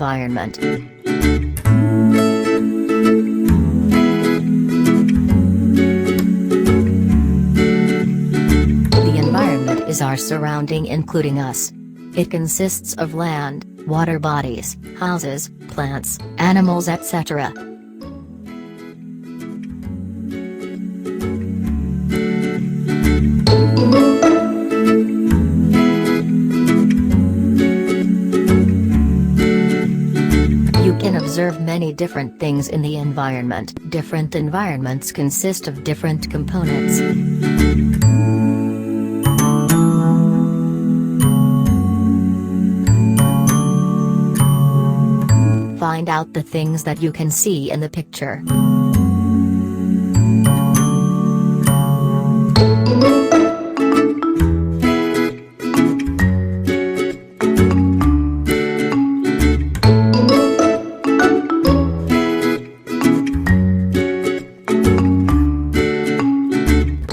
environment. The environment is our surrounding, including us. It consists of land, water bodies, houses, plants, animals, etc. You can observe many different things in the environment. Different environments consist of different components. Find out the things that you can see in the picture.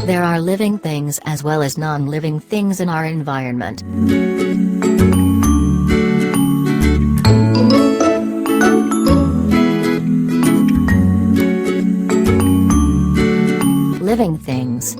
There are living things as well as non-living things in our environment. Living things.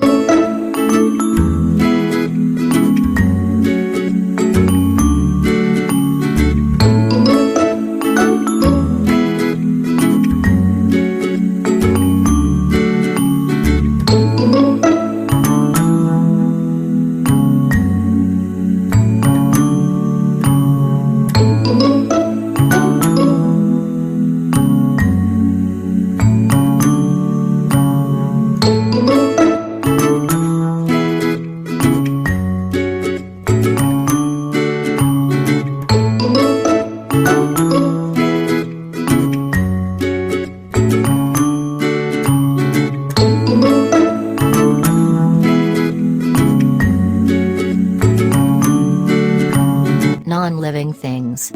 Non-living things.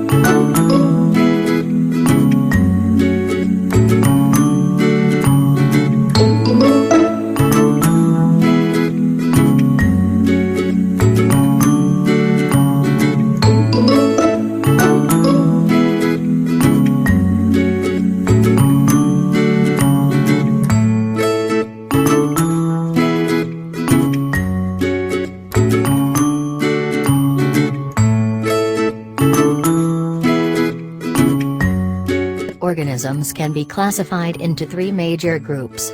Organisms can be classified into three major groups.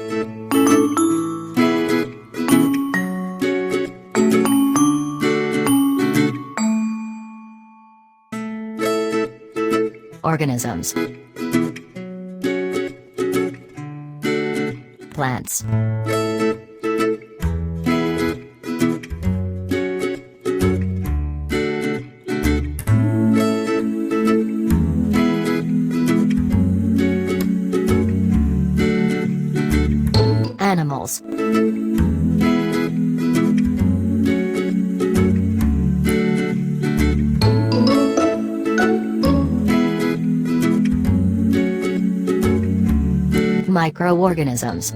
Organisms. Plants. Animals. Microorganisms.